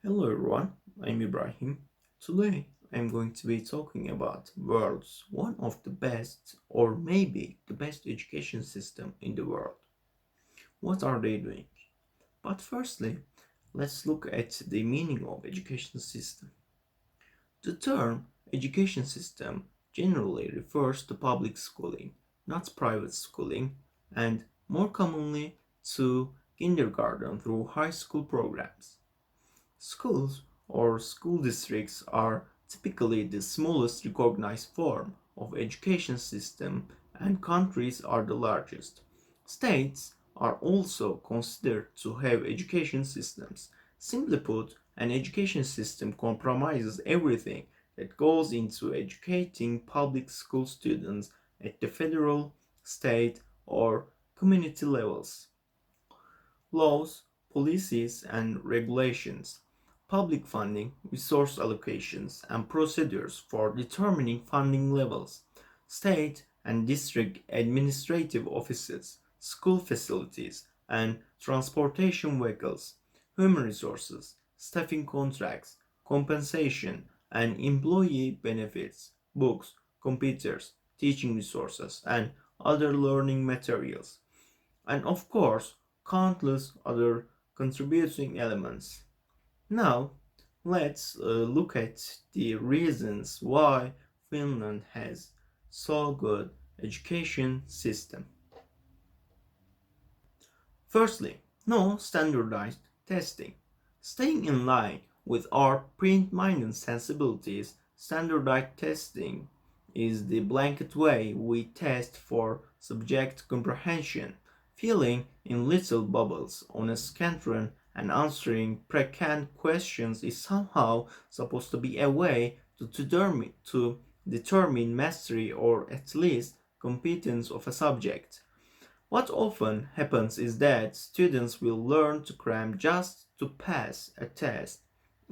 Hello everyone, I'm Ibrahim. Today I'm going to be talking about world's one of the best or maybe the best education system in the world. What are they doing? But firstly, let's look at the meaning of education system. The term education system generally refers to public schooling, not private schooling, and more commonly to kindergarten through high school programs. Schools or school districts are typically the smallest recognized form of education system and countries are the largest. States are also considered to have education systems. Simply put, an education system comprises everything that goes into educating public school students at the federal, state, or community levels. Laws, policies and regulations, public funding, resource allocations, and procedures for determining funding levels, state and district administrative offices, school facilities, and transportation vehicles, human resources, staffing contracts, compensation, and employee benefits, books, computers, teaching resources, and other learning materials and of course countless other contributing elements. Now, let's look at the reasons why Finland has so good education system. Firstly, no standardized testing. Staying in line with our print-minded sensibilities, standardized testing is the blanket way we test for subject comprehension, filling in little bubbles on a scantron and answering pre-canned questions is somehow supposed to be a way to determine mastery or at least competence of a subject. What often happens is that students will learn to cram just to pass a test,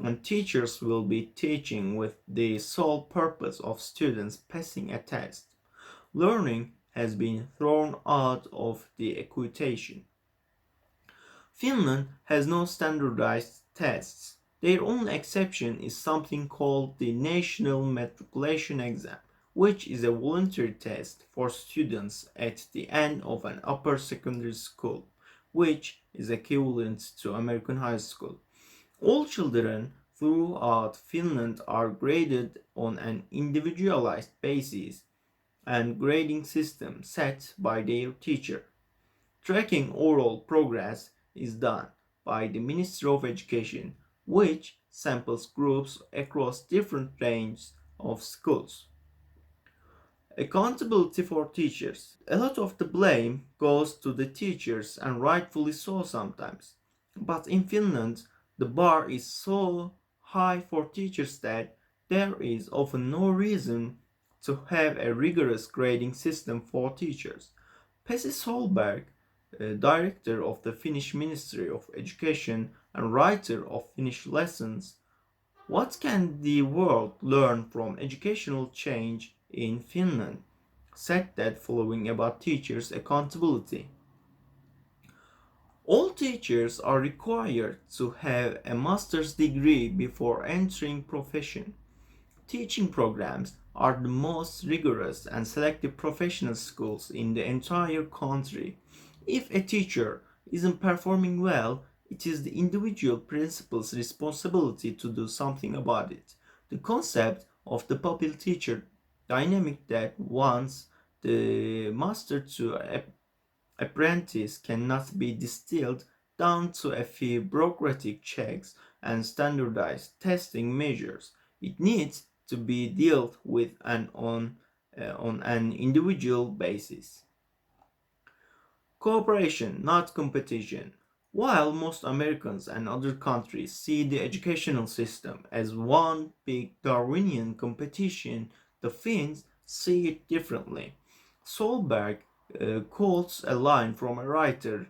and teachers will be teaching with the sole purpose of students passing a test. Learning has been thrown out of the equation. Finland has no standardized tests. Their only exception is something called the National Matriculation Exam, which is a voluntary test for students at the end of an upper secondary school, which is equivalent to American high school. All children throughout Finland are graded on an individualized basis and grading system set by their teacher. Tracking overall progress is done by the Ministry of Education, which samples groups across different ranges of schools. Accountability for teachers. A lot of the blame goes to the teachers, and rightfully so sometimes. But in Finland, the bar is so high for teachers that there is often no reason to have a rigorous grading system for teachers. Pesi Solberg, director of the Finnish Ministry of Education and writer of Finnish lessons, what can the world learn from educational change in Finland? Said that following about teachers' accountability. All teachers are required to have a master's degree before entering profession. Teaching programs are the most rigorous and selective professional schools in the entire country. If a teacher isn't performing well, it is the individual principal's responsibility to do something about it. The concept of the pupil teacher dynamic that once the master to apprentice cannot be distilled down to a few bureaucratic checks and standardized testing measures. It needs to be dealt with on an individual basis. Cooperation, not competition. While most Americans and other countries see the educational system as one big Darwinian competition, the Finns see it differently. Solberg quotes a line from a writer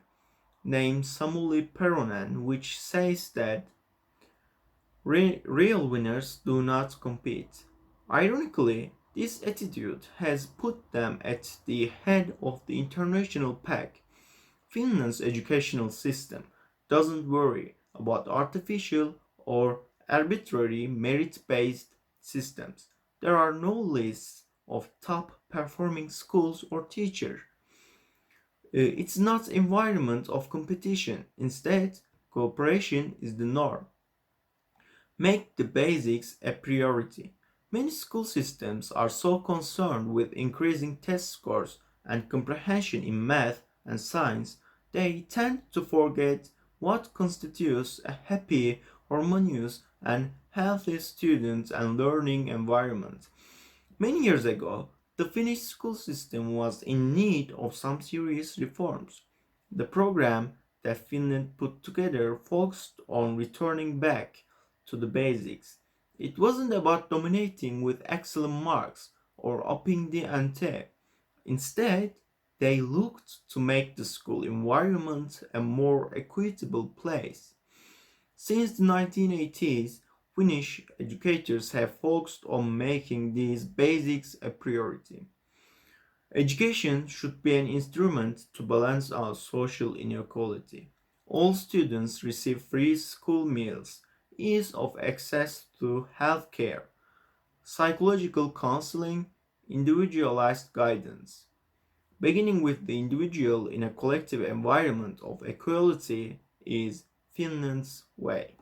named Samuli Peronen, which says that real winners do not compete. Ironically, this attitude has put them at the head of the international pack. Finland's educational system doesn't worry about artificial or arbitrary merit-based systems. There are no lists of top performing schools or teachers. It's not environment of competition. Instead, cooperation is the norm. Make the basics a priority. Many school systems are so concerned with increasing test scores and comprehension in math and science, they tend to forget what constitutes a happy, harmonious, and healthy student and learning environment. Many years ago, the Finnish school system was in need of some serious reforms. The program that Finland put together focused on returning back to the basics. It wasn't about dominating with excellent marks or upping the ante. Instead, they looked to make the school environment a more equitable place. Since the 1980s, Finnish educators have focused on making these basics a priority. Education should be an instrument to balance out social inequality. All students receive free school meals, ease of access to health care, psychological counseling, individualized guidance. Beginning with the individual in a collective environment of equality is Finland's way.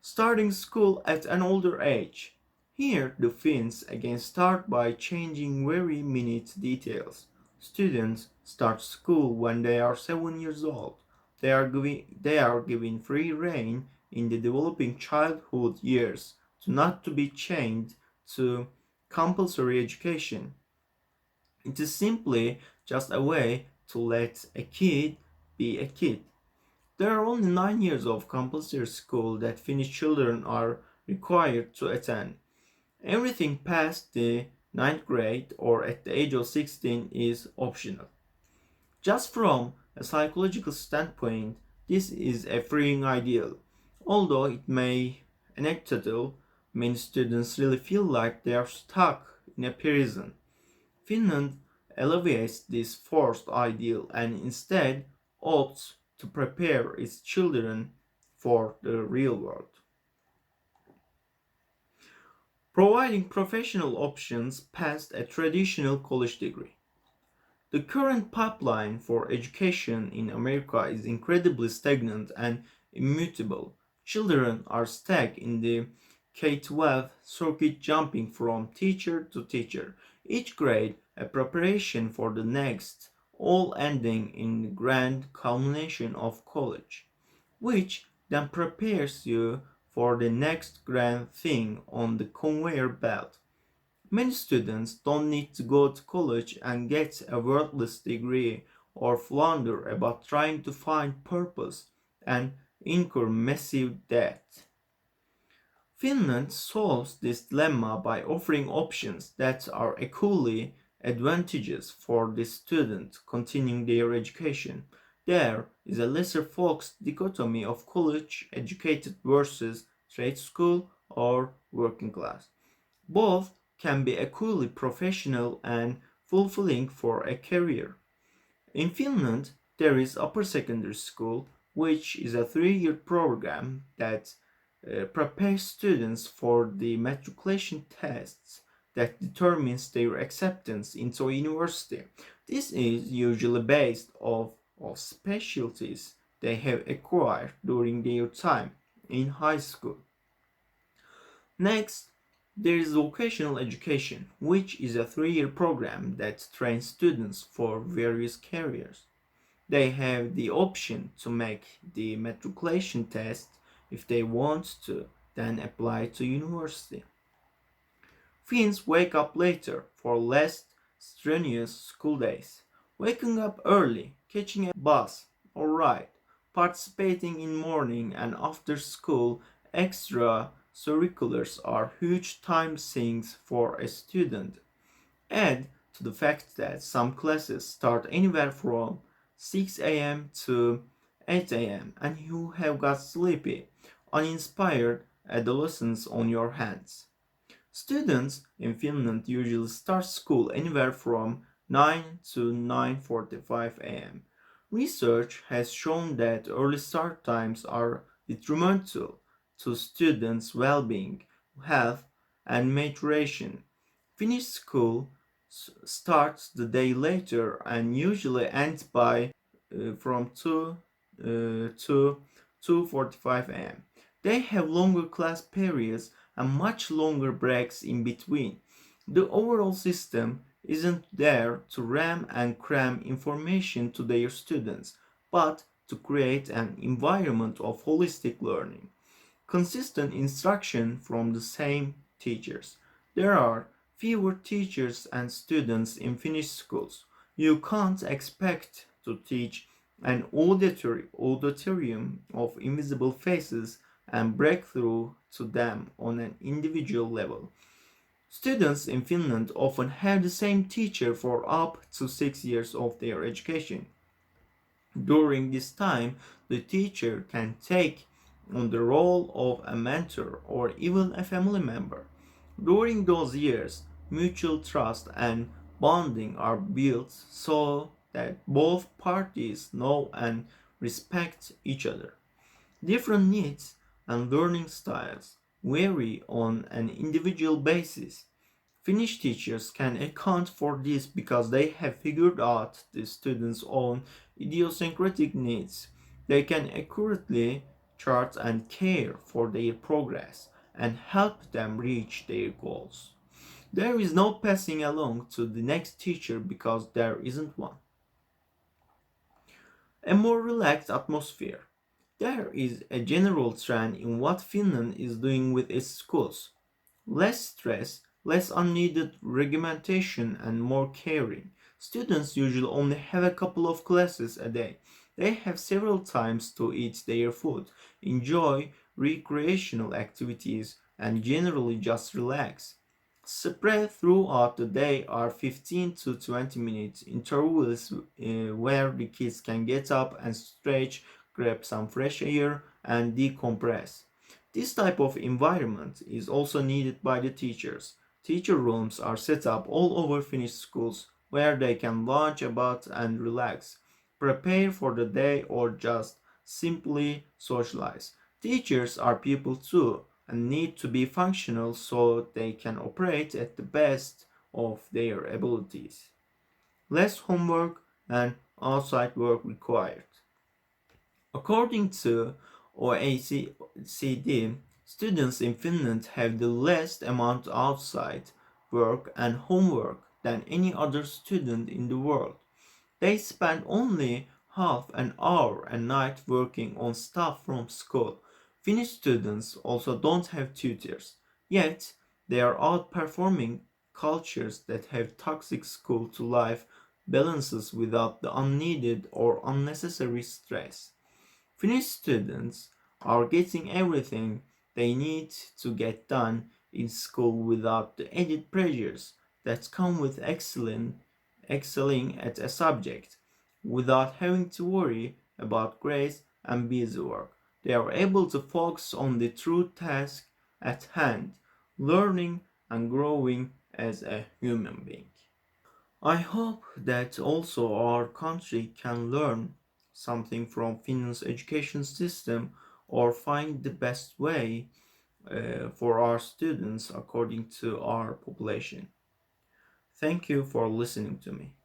Starting school at an older age. Here the Finns again start by changing very minute details. Students start school when they are 7 years old. They are given free rein in the developing childhood years to not to be chained to compulsory education. It is simply just a way to let a kid be a kid. There are only 9 years of compulsory school that Finnish children are required to attend. Everything past the ninth grade or at the age of 16 is optional. Just from a psychological standpoint, this is a freeing ideal. Although it may anecdotal, many students really feel like they are stuck in a prison. Finland alleviates this forced ideal and instead opts to prepare its children for the real world. Providing professional options past a traditional college degree. The current pipeline for education in America is incredibly stagnant and immutable. Children are stuck in the K-12 circuit jumping from teacher to teacher, each grade a preparation for the next, all ending in the grand culmination of college, which then prepares you for the next grand thing on the conveyor belt. Many students don't need to go to college and get a worthless degree or flounder about trying to find purpose and incur massive debt. Finland solves this dilemma by offering options that are equally advantageous for the student continuing their education. There is a lesser focused dichotomy of college educated versus trade school or working class. Both can be equally professional and fulfilling for a career. In Finland, there is upper secondary school, which is a 3-year program that prepares students for the matriculation tests that determines their acceptance into a university. This is usually based of specialties they have acquired during their time in high school. Next, there is vocational education, which is a 3-year program that trains students for various careers. They have the option to make the matriculation test if they want to, then apply to university. Finns wake up later for less strenuous school days, waking up early, catching a bus or ride, participating in morning and after school extra curriculars are huge time sinks for a student. Add to the fact that some classes start anywhere from 6 a.m. to 8 a.m. and you have got sleepy, uninspired adolescents on your hands. Students in Finland usually start school anywhere from 9 to 9:45 a.m. Research has shown that early start times are detrimental to students' well-being, health, and maturation. Finnish school starts the day later and usually ends by from 2 to 2:45 a.m. They have longer class periods and much longer breaks in between. The overall system isn't there to ram and cram information to their students, but to create an environment of holistic learning. Consistent instruction from the same teachers. There are fewer teachers and students in Finnish schools. You can't expect to teach an auditorium of invisible faces and break through to them on an individual level. Students in Finland often have the same teacher for up to 6 years of their education. During this time, the teacher can take on the role of a mentor or even a family member. During those years, mutual trust and bonding are built so that both parties know and respect each other. Different needs and learning styles vary on an individual basis. Finnish teachers can account for this because they have figured out the students' own idiosyncratic needs. They can accurately chart and care for their progress and help them reach their goals. There is no passing along to the next teacher because there isn't one. A more relaxed atmosphere. There is a general trend in what Finland is doing with its schools. Less stress, less unneeded regimentation, and more caring. Students usually only have a couple of classes a day. They have several times to eat their food, enjoy recreational activities, and generally just relax. Spread throughout the day are 15 to 20 minutes intervals where the kids can get up and stretch, grab some fresh air, and decompress. This type of environment is also needed by the teachers. Teacher rooms are set up all over Finnish schools where they can lounge about and relax, prepare for the day, or just simply socialize. Teachers are people too and need to be functional so they can operate at the best of their abilities. Less homework and outside work required. According to OECD, students in Finland have the least amount of outside work and homework than any other student in the world. They spend only half an hour a night working on stuff from school. Finnish students also don't have tutors, yet they are outperforming cultures that have toxic school to life balances without the unneeded or unnecessary stress. Finnish students are getting everything they need to get done in school without the added pressures that come with excelling at a subject, without having to worry about grades and busy-work. They are able to focus on the true task at hand, learning and growing as a human being. I hope that also our country can learn something from Finland's education system or find the best way for our students according to our population. Thank you for listening to me.